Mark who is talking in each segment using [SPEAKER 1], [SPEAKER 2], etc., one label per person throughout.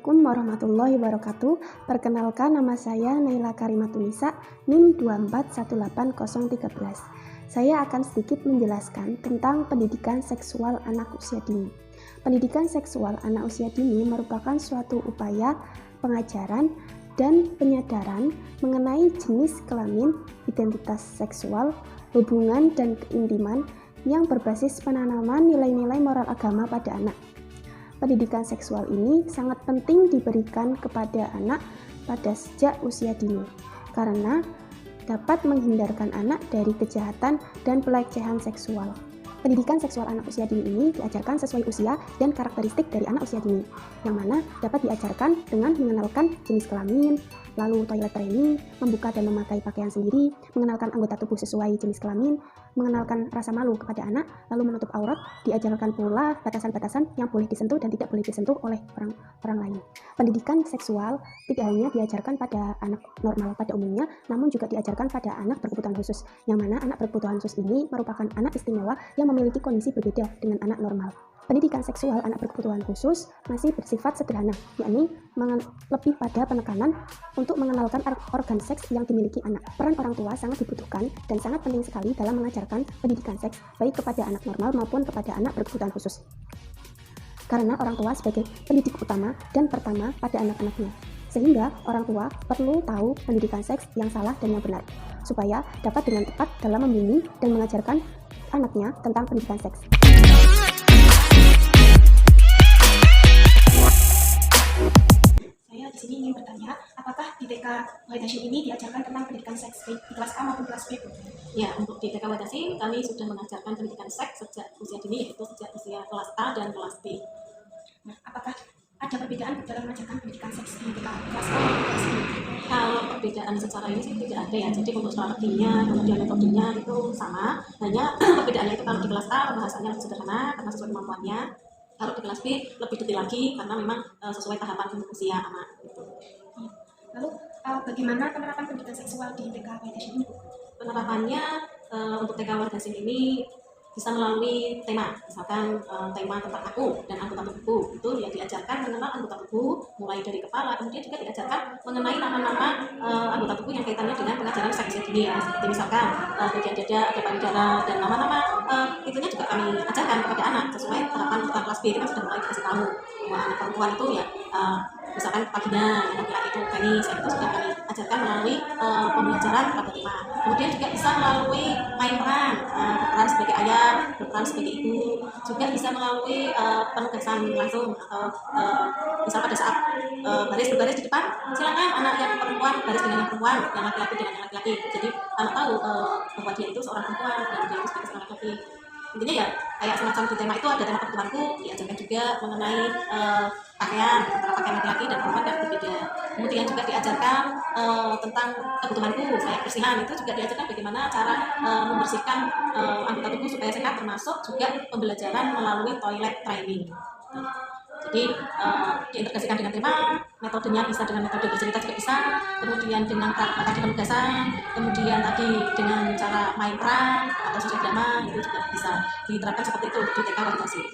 [SPEAKER 1] Assalamualaikum warahmatullahi wabarakatuh. Perkenalkan, nama saya Naila Karimatunisa, NIM 2418013. Saya akan sedikit menjelaskan tentang pendidikan seksual anak usia dini. Pendidikan seksual anak usia dini merupakan suatu upaya pengajaran dan penyadaran mengenai jenis kelamin, identitas seksual, hubungan dan keintiman yang berbasis penanaman nilai-nilai moral agama pada anak. Pendidikan seksual ini sangat penting diberikan kepada anak pada sejak usia dini, karena dapat menghindarkan anak dari kejahatan dan pelecehan seksual. Pendidikan seksual anak usia dini ini diajarkan sesuai usia dan karakteristik dari anak usia dini, yang mana dapat diajarkan dengan mengenalkan jenis kelamin, lalu toilet training, membuka dan memakai pakaian sendiri, mengenalkan anggota tubuh sesuai jenis kelamin, mengenalkan rasa malu kepada anak, lalu menutup aurat, diajarkan pula batasan-batasan yang boleh disentuh dan tidak boleh disentuh oleh orang lain. Pendidikan seksual tidak hanya diajarkan pada anak normal pada umumnya, namun juga diajarkan pada anak berkebutuhan khusus, yang mana anak berkebutuhan khusus ini merupakan anak istimewa yang memiliki kondisi berbeda dengan anak normal. Pendidikan seksual anak berkebutuhan khusus masih bersifat sederhana, yakni lebih pada penekanan untuk mengenalkan organ seks yang dimiliki anak. Peran orang tua sangat dibutuhkan dan sangat penting sekali dalam mengajarkan pendidikan seks baik kepada anak normal maupun kepada anak berkebutuhan khusus. Karena orang tua sebagai pendidik utama dan pertama pada anak-anaknya. Sehingga orang tua perlu tahu pendidikan seks yang salah dan yang benar, supaya dapat dengan tepat dalam membimbing dan mengajarkan anaknya tentang pendidikan seks.
[SPEAKER 2] Saya di sini ingin bertanya, apakah di TK White Hashim ini diajarkan tentang pendidikan seks baik di kelas A maupun kelas B?
[SPEAKER 3] Ya, untuk di TK White Hashim kami sudah mengajarkan pendidikan seks sejak usia dini, yaitu sejak usia kelas A dan kelas B.
[SPEAKER 2] Nah, apakah ada perbedaan dalam mengajarkan pendidikan seks di TK kelas A maupun kelas B?
[SPEAKER 3] Kalau perbedaan secara ini sih tidak ada ya, jadi untuk strateginya, kemudian metodenya itu sama, hanya perbedaannya itu kalau di kelas A pembahasannya lebih sederhana karena sesuai kemampuannya, kalau di kelas B lebih detail lagi karena memang sesuai tahapan usia anak. Gitu.
[SPEAKER 2] Lalu bagaimana penerapan pendidikan seksual di TK White Hashim ini?
[SPEAKER 3] Penerapannya untuk TK White Hashim ini bisa melalui tema, misalkan tema tentang aku dan anggota tubuhku, itu yang diajarkan mengenal anggota tubuh mulai dari kepala, kemudian juga diajarkan mengenai nama-nama anggota tubuh yang kaitannya dengan pengajaran seks dini ya, seperti misalkan bagian dada, ada payudara, dan nama-nama itunya juga kami ajarkan kepada anak sesuai tahapan kita kelas B. Kita sudah mulai dikasih tahu bahwa anak perempuan itu ya misalkan vagina, yang laki-laki itu penis, itu sudah kami ajarkan melalui pembelajaran pada tema. Kemudian juga bisa melalui main peran, berperan sebagai ayah, berperan sebagai ibu, juga bisa melalui penugasan langsung atau misal pada saat berbaris di depan, silakan anak yang perempuan baris dengan yang perempuan, yang laki-laki dengan yang laki-laki. Jadi anak tahu bahwa dia itu seorang perempuan dan dia itu sebagai seorang laki-laki. Intinya ya kayak semacam di tema itu ada tema kebutuhanku, diajarkan juga mengenai pakaian antara pakaian laki-laki dan perempuan kan berbeda. Kemudian juga diajarkan tentang kebutuhanku, kayak kebersihan itu juga diajarkan bagaimana cara membersihkan anggota tubuh supaya sehat, termasuk juga pembelajaran melalui toilet training. Jadi diintegrasikan dengan tema, metodenya bisa dengan metode bercerita juga bisa, kemudian dengan tadi penugasan, kemudian tadi dengan cara main peran atau sosial drama itu juga bisa diterapkan seperti itu di TK White Hashim.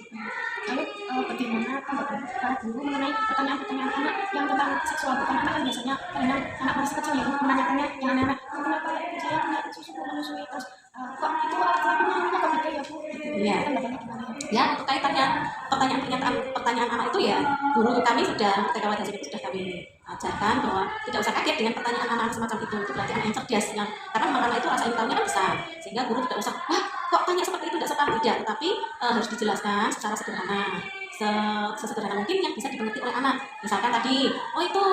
[SPEAKER 2] Lalu bagaimana tanggapan para guru mengenai pertanyaan-pertanyaan anak yang tentang seksual? Bukan anak kan biasanya kadang anak masih kecil ya menanyakannya yang aneh-aneh, kenapa ibu saya punya susu menyusui, terus kok itu alat-alatnya kok beda ya bu?
[SPEAKER 3] Iya.
[SPEAKER 2] Tanggapannya gimana?
[SPEAKER 3] Ya, untuk kaitannya pertanyaan anak itu ya guru kami sudah TK White Hashim itu sudah kami ajarkan bahwa tidak usah kaget dengan pertanyaan anak semacam itu berarti anak yang cerdas yang karena memang anak itu rasa ingin tahunya kan besar, sehingga guru tidak usah wah kok tanya seperti itu tidak sopan, tidak, tetapi harus dijelaskan secara sederhana, sesederhana mungkin yang bisa dimengerti oleh anak. Misalkan tadi oh itu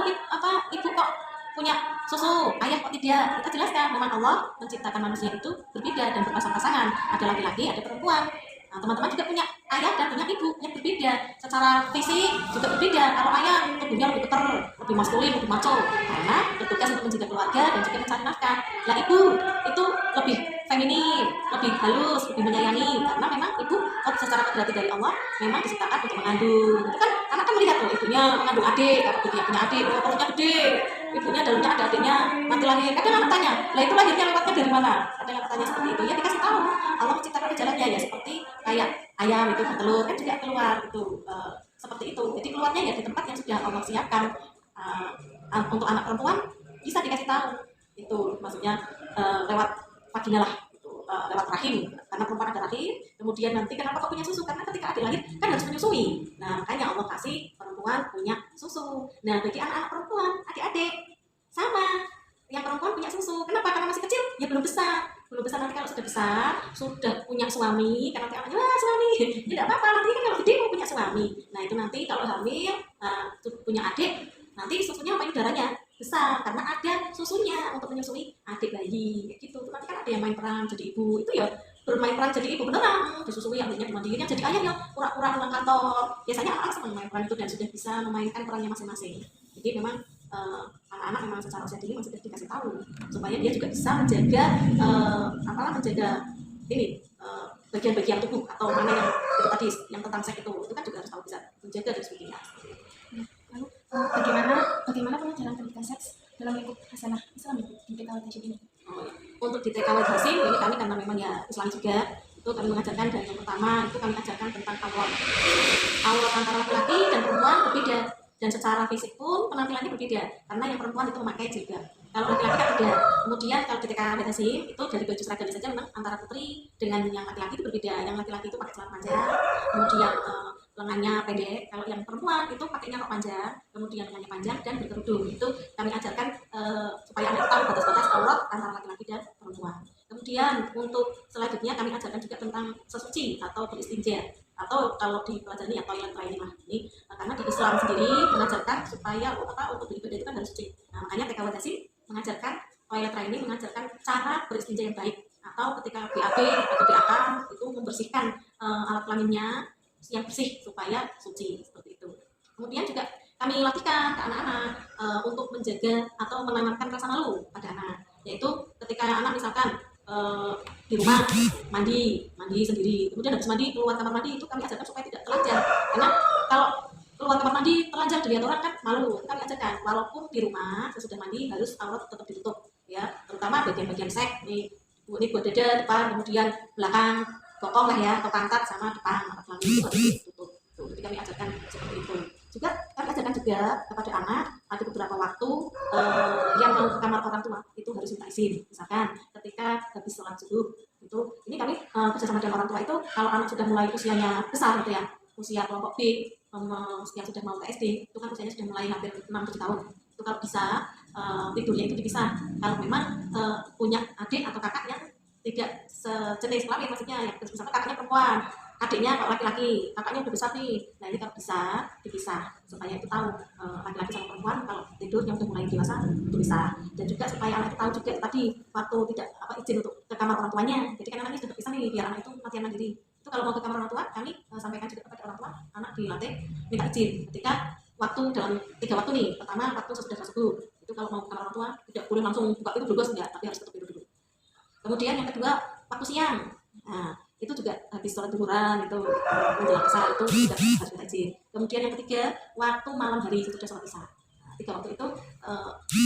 [SPEAKER 3] ibu kok punya susu, ayah kok tidak, kita jelaskan memang Allah menciptakan manusia itu berbeda dan berpasang-pasangan, ada laki-laki ada perempuan. Nah, teman-teman juga punya ayah dan punya ibu yang berbeda, secara fisik juga berbeda. Kalau ayah tubuhnya lebih keter, lebih maskulin, lebih maco, karena bertugas untuk menjaga keluarga dan juga mencari nafkah. Lah ibu itu lebih feminim, lebih halus, lebih menyayangi, karena memang ibu secara kodrati dari Allah memang diciptakan untuk mengandung. Itu kan anak kan melihat tuh ibunya mengandung adik, kalau ibunya punya adik, perutnya gede, ibunya dalamnya ada adiknya mati lahir. Kadang anak tanya, lah itu lahirnya lewatnya dari mana? Kadang anak tanya seperti itu, ya dikasih tahu Allah menciptakan jalannya ya seperti kayak ayam itu bertelur kan juga keluar itu seperti itu. Jadi keluarnya ya di tempat yang sudah Allah siapkan. Untuk anak perempuan bisa dikasih tahu itu maksudnya lewat vagina lah gitu, lewat rahim karena perempuan ada rahim. Kemudian nanti kenapa kok punya susu, karena ketika adik lahir kan harus menyusui. Nah makanya Allah kasih perempuan punya susu. Nah bagi anak-anak perempuan, adik-adik sama, yang perempuan punya susu. Kenapa? Karena masih kecil, ya belum besar. Belum besar, nanti kalau sudah besar, sudah punya suami, karena nanti anaknya, wah suami, tidak apa-apa, nanti kan kalau gede mau punya suami. Nah itu nanti kalau hamil, punya adik, nanti susunya payudaranya besar, karena ada susunya untuk menyusui adik bayi, kayak gitu. Nanti kan ada yang main peran jadi ibu, itu ya bermain peran jadi ibu beneran, disusui akhirnya dimandiin, yang jadi ayah ya pura-pura pulang kantor. Biasanya anak senang main peran itu dan sudah bisa memainkan perannya masing-masing. Jadi memang anak-anak memang secara usia dini masih dikasih tahu supaya dia juga bisa menjaga menjaga ini bagian-bagian tubuh atau mana yang itu tadi yang tentang seks itu kan juga harus tahu bisa menjaga dan sebagainya.
[SPEAKER 2] Lalu bagaimana pengajaran pendidikan seks dalam lingkup hasanah Islam di TKW Hasyim ini?
[SPEAKER 3] Untuk di TKW Hasyim ini kami karena memang ya Islam juga, itu kami mengajarkan, dan yang pertama itu kami ajarkan tentang aurat antara laki-laki dan perempuan berbeda, dan secara fisik pun penampilannya berbeda karena yang perempuan itu memakai jilbab, kalau laki-laki kan tidak. Kemudian kalau di TKW Hasyim itu dari baju seragamnya saja memang antara putri dengan yang laki-laki itu berbeda. Yang laki-laki itu pakai celana panjang, kemudian lengannya pendek. Kalau yang perempuan itu pakainya rok panjang, kemudian lengannya panjang dan berkerudung. Itu kami ajarkan supaya anak tahu batas-batas aurat antara laki-laki dan perempuan. Kemudian untuk selanjutnya kami ajarkan juga tentang sesuci atau beristinja, atau kalau di pelajaran ya toilet training lah ini, karena di Islam sendiri mengajarkan supaya untuk beribadah itu kan harus suci. Nah, makanya TKW Hasyim mengajarkan toilet training, mengajarkan cara beristinja yang baik, atau ketika BAB atau BAK itu membersihkan alat kelaminnya yang bersih supaya suci, seperti itu. Kemudian juga kami latihkan ke anak-anak untuk menjaga atau menanamkan rasa malu pada anak, yaitu ketika anak misalkan di rumah mandi sendiri, kemudian habis mandi keluar kamar mandi, itu kami ajarkan supaya tidak telanjang, karena kalau keluar kamar mandi telanjang dilihat orang kan malu. Kami ajarkan walaupun di rumah sesudah mandi harus aurat tetap ditutup ya, terutama bagian-bagian seks ini buat dada depan, kemudian belakang bokong lah ya, atau pantat sama depan mata kelamin itu harus ditutup. Jadi kami ajarkan seperti itu. Juga kami ajarkan juga kepada anak ada beberapa waktu yang mau ke kamar orang tua itu harus minta izin. Misalkan ketika habis sholat subuh itu, ini kami bersama dengan orang tua itu kalau anak sudah mulai usianya besar gitu ya, usia kelompok B yang sudah mau ke SD, itu kan usianya sudah mulai hampir 6-7 tahun. Itu kalau bisa tidurnya itu dipisah. Kalau memang punya adik atau kakak yang tidak sejenis kelamin, maksudnya yang misalkan kakaknya perempuan, adiknya kalau laki-laki, kakaknya udah besar nih. Nah ini kalau bisa dipisah supaya itu tahu laki-laki sama perempuan kalau tidur yang udah mulai dewasa itu bisa. Dan juga supaya anak itu tahu juga tadi waktu tidak izin untuk ke kamar orang tuanya. Jadi kan anaknya sudah bisa nih biar anak itu latihan mandiri. Itu kalau mau ke kamar orang tua, kami sampaikan juga kepada orang tua, anak dilatih minta izin ketika waktu dalam 3 waktu nih. Pertama waktu sesudah sholat subuh, itu kalau mau ke kamar orang tua tidak boleh langsung buka pintu dulu enggak, tapi harus tutup pintu dulu. Kemudian yang kedua waktu siang, nah itu juga habis sholat duhuran itu menjelang asar itu juga harus minta izin. Kemudian yang ketiga waktu malam hari sesudah sholat isya. Nah, 3 waktu itu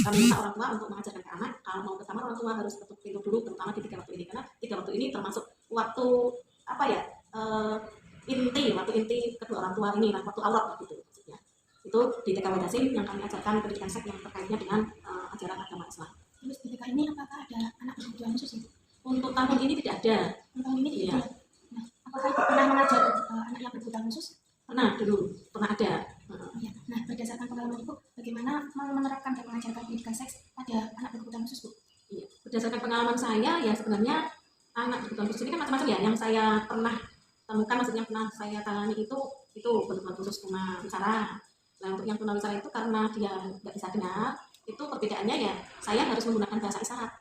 [SPEAKER 3] kami minta orang tua untuk mengajarkan ke anak kalau mau ke kamar orang tua harus tutup pintu dulu, terutama di 3 waktu ini, karena 3 waktu ini termasuk waktu waktu inti kedua orang tua ini, waktu aurat gitu maksudnya. Itu di TKW Hasyim yang kami ajarkan pendidikan seks yang terkaitnya dengan ajaran agama Islam.
[SPEAKER 2] Terus di TK ini apakah ada anak berkebutuhan khusus?
[SPEAKER 3] Untuk tahun ini tidak ada.
[SPEAKER 2] Tahun ini tidak
[SPEAKER 3] Iya.
[SPEAKER 2] ada. Nah, apakah ibu pernah mengajar anak yang berkebutuhan khusus?
[SPEAKER 3] Pernah ada.
[SPEAKER 2] Ya. Nah, berdasarkan pengalaman ibu, bagaimana menerapkan dan mengajarkan pendidikan seks pada anak berkebutuhan khusus, Bu?
[SPEAKER 3] Iya. Berdasarkan pengalaman saya ya sebenarnya anak berkebutuhan khusus ini kan macam-macam ya. Yang saya pernah temukan, maksudnya pernah saya tangani itu kebutuhan khusus tunawisara. Nah untuk yang tunawisara itu karena dia nggak bisa dengar, itu perbedaannya ya saya harus menggunakan bahasa isyarat,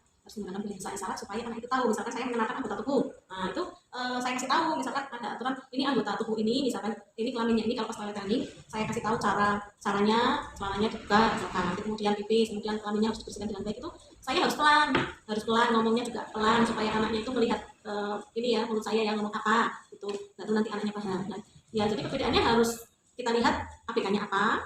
[SPEAKER 3] supaya anak itu tahu. Misalkan saya mengenalkan anggota tubuh, nah itu saya kasih tahu, misalkan ada aturan ini anggota tubuh ini, misalkan ini kelaminnya ini, kalau pas toilet training saya kasih tahu caranya dibuka, misalkan nanti kemudian pipis, kemudian kelaminnya harus dibersihkan dengan baik. Itu saya harus pelan ngomongnya juga pelan supaya anaknya itu melihat ini ya mulut saya yang ngomong apa itu, baru nanti anaknya paham. Nah, ya jadi perbedaannya harus kita lihat ABK-nya apa,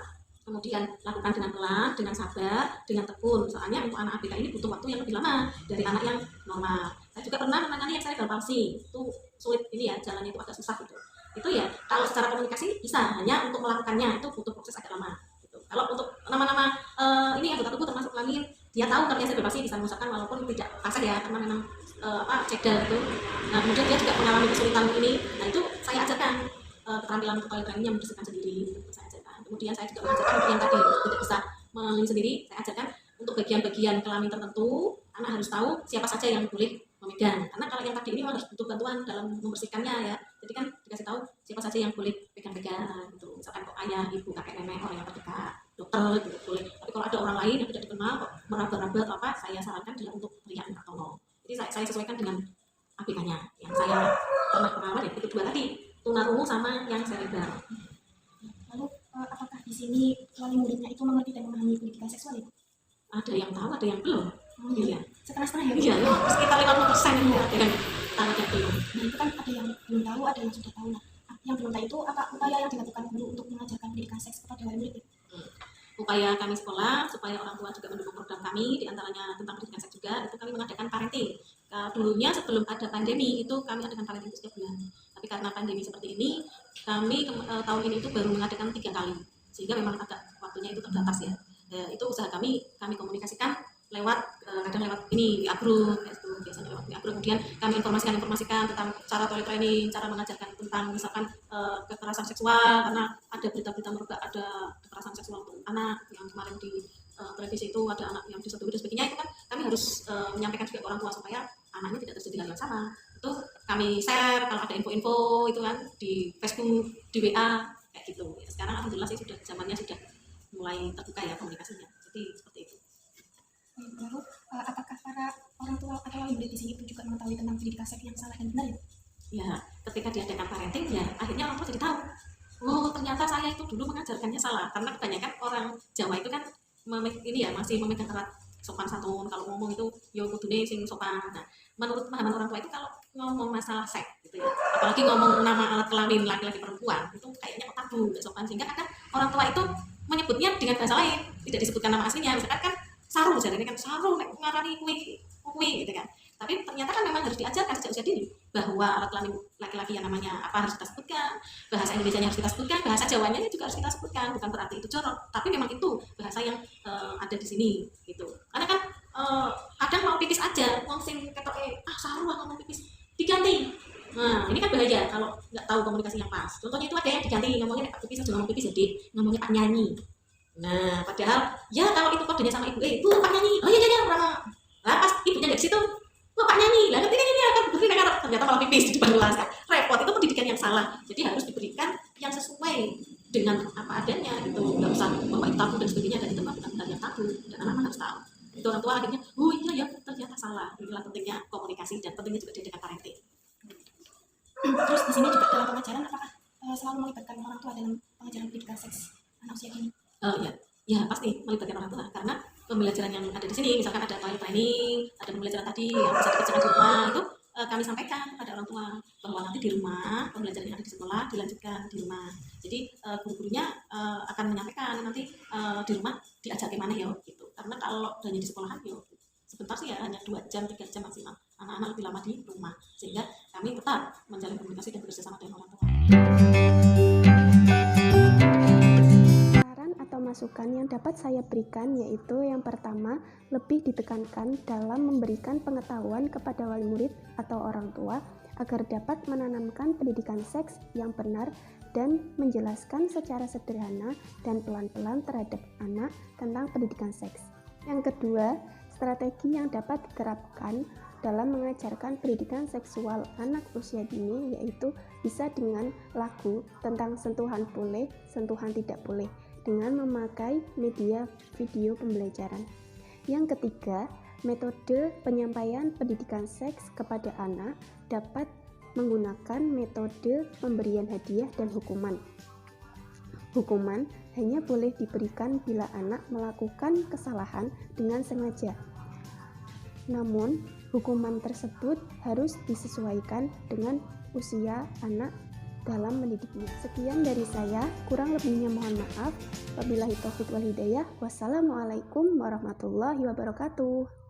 [SPEAKER 3] kemudian lakukan dengan pelan, dengan sabar, dengan tekun. Soalnya untuk anak ABK ini butuh waktu yang lebih lama dari anak yang normal. Saya juga pernah menangani yang cerebral palsy, itu sulit ini ya, jalannya itu agak susah gitu. Itu ya kalau secara komunikasi bisa, hanya untuk melakukannya itu butuh proses agak lama gitu. Kalau untuk nama-nama ini anggota tubuh termasuk kelamin, dia tahu kerja pasti bisa mengusahakan walaupun tidak kasar ya, karena memang cedal gitu. Nah kemudian dia juga mengalami kesulitan ini, nah itu saya ajarkan keterampilan untuk toilet trainingnya membersihkan sendiri, saya ajarkan. Kemudian saya juga mengajarkan untuk yang tadi tidak bisa mengelin sendiri, saya ajarkan untuk bagian-bagian kelamin tertentu, anak harus tahu siapa saja yang boleh memegang. Karena kalau yang tadi ini memang harus butuh bantuan dalam membersihkannya ya. Jadi kan dikasih tahu siapa saja yang boleh pegang-pegang gitu. Misalkan kok ayah, ibu, kakek, nenek, orang yang terdekat, dokter gitu boleh. Tapi kalau ada orang lain yang tidak dikenal kok meraba-raba atau apa, saya sarankan adalah untuk pria minta tolong. Jadi saya sesuaikan dengan ABK-nya. Yang saya pernah pengalaman ya itu dua tadi, tunarungu sama yang cerebral.
[SPEAKER 2] Lalu apakah di sini wali muridnya itu mengerti dan memahami pendidikan seksual itu?
[SPEAKER 3] Ada yang tahu, ada yang belum. Iya.
[SPEAKER 2] Setengah-setengah ya?
[SPEAKER 3] Iya, sekitar 50% ya ada yang tahu dan belum.
[SPEAKER 2] Nah itu kan ada yang belum tahu, ada yang sudah tahu. Nah yang belum tahu itu apa upaya yang dilakukan guru untuk mengajarkan pendidikan seks kepada wali murid?
[SPEAKER 3] Upaya kami sekolah supaya orang tua juga mendukung program kami, diantaranya tentang pendidikan seks juga, itu kami mengadakan parenting. Dulunya sebelum ada pandemi itu kami adakan parenting setiap bulan. Tapi karena pandemi seperti ini, kami tahun ini itu baru mengadakan 3 kali, sehingga memang agak waktunya itu terbatas ya. Itu usaha kami komunikasikan lewat kadang lewat ini WA group, Facebook biasanya lewat WA group. Kemudian kami informasikan tentang cara toilet training, cara mengajarkan tentang misalkan kekerasan seksual, karena ada berita-berita merebak ada kekerasan seksual untuk anak yang kemarin di televisi itu ada anak yang disetubuhi dan sebagainya. Itu kan kami harus menyampaikan juga ke orang tua supaya anaknya tidak terjadi hal yang sama. Itu kami share kalau ada info-info itu kan di Facebook, di WA kayak gitu. Ya, sekarang alhamdulillah sih sudah zamannya sudah mulai terbuka ya komunikasinya. Jadi seperti itu.
[SPEAKER 2] Lalu apakah para orang tua atau wali murid di sini itu juga mengetahui tentang pendidikan seks yang salah dan benar ya?
[SPEAKER 3] Ya, ketika diadakan parenting ya akhirnya orang tua jadi tahu. Oh ternyata saya itu dulu mengajarkannya salah, karena kebanyakan orang Jawa itu kan masih memegang erat sopan santun, kalau ngomong itu yo kudune sing sopan. Nah, menurut pemahaman orang tua itu kalau ngomong masalah seks gitu ya, apalagi ngomong nama alat kelamin laki-laki perempuan itu kayaknya tabu, nggak sopan, sehingga kadang orang tua itu menyebutnya dengan bahasa lain, tidak disebutkan nama aslinya. Misalkan kan saru, jadi kan saru nek ngarani kuwi gitu kan. Tapi ternyata kan memang harus diajarkan sejak usia dini bahwa alat kelamin laki-laki yang namanya apa harus kita sebutkan, bahasa Indonesianya harus kita sebutkan, bahasa Jawanya juga harus kita sebutkan. Bukan berarti itu jorok, tapi memang itu bahasa yang ada di sini gitu. Karena kan kadang mau pipis aja, mau sing ketoke saru lah ngomong pipis diganti. Nah ini kan bahaya kalau nggak tahu komunikasi yang pas. Contohnya itu ada yang diganti, ngomongnya Pak Pipis aja ngomong pipis jadi ngomongnya Pak Nyanyi. Nah padahal ya kalau itu kodenya sama ibu, ibu Pak Nyanyi, oh iya orang. Nah pas ibunya dari situ, Pak Nyanyi, lah ketika ini akan berdiri ternyata malah pipis di depan kelas kan. Repot, itu pendidikan yang salah. Jadi harus diberikan yang sesuai dengan apa adanya gitu. Nggak usah bahwa itu tabu dan sebagainya, dan itu bukan hal yang tabu dan anak-anak harus tahu. Itu orang tua akhirnya, oh iya ya ternyata salah. Inilah pentingnya komunikasi dan pentingnya juga diadakan parenting.
[SPEAKER 2] Terus di sini juga dalam pengajaran apakah selalu melibatkan orang tua dalam pengajaran pendidikan seks anak usia dini?
[SPEAKER 3] Ya pasti melibatkan orang tua, karena pembelajaran yang ada di sini, misalkan ada toilet training, ada pembelajaran tadi yang bisa dikerjakan di rumah, itu kami sampaikan kepada orang tua bahwa nanti di rumah pembelajaran yang ada di sekolah dilanjutkan di rumah. Jadi guru-gurunya akan menyampaikan nanti di rumah diajak gimana ya gitu. Karena kalau hanya di sekolahan ya sebentar sih ya, hanya 2 jam 3 jam maksimal. Anak-anak lebih lama di rumah, sehingga kami tetap menjalin komunikasi dan bekerja sama dengan orang tua.
[SPEAKER 1] Saran atau masukan yang dapat saya berikan yaitu yang pertama, lebih ditekankan dalam memberikan pengetahuan kepada wali murid atau orang tua agar dapat menanamkan pendidikan seks yang benar dan menjelaskan secara sederhana dan pelan-pelan terhadap anak tentang pendidikan seks. Yang kedua, strategi yang dapat diterapkan dalam mengajarkan pendidikan seksual anak usia dini yaitu bisa dengan lagu tentang sentuhan boleh, sentuhan tidak boleh, dengan memakai media video pembelajaran. Yang ketiga, metode penyampaian pendidikan seks kepada anak dapat menggunakan metode pemberian hadiah dan hukuman. Hukuman hanya boleh diberikan bila anak melakukan kesalahan dengan sengaja. Namun, hukuman tersebut harus disesuaikan dengan usia anak dalam mendidiknya. Sekian dari saya, kurang lebihnya mohon maaf. Wabillahi taufiq wal hidayah. Wassalamualaikum warahmatullahi wabarakatuh.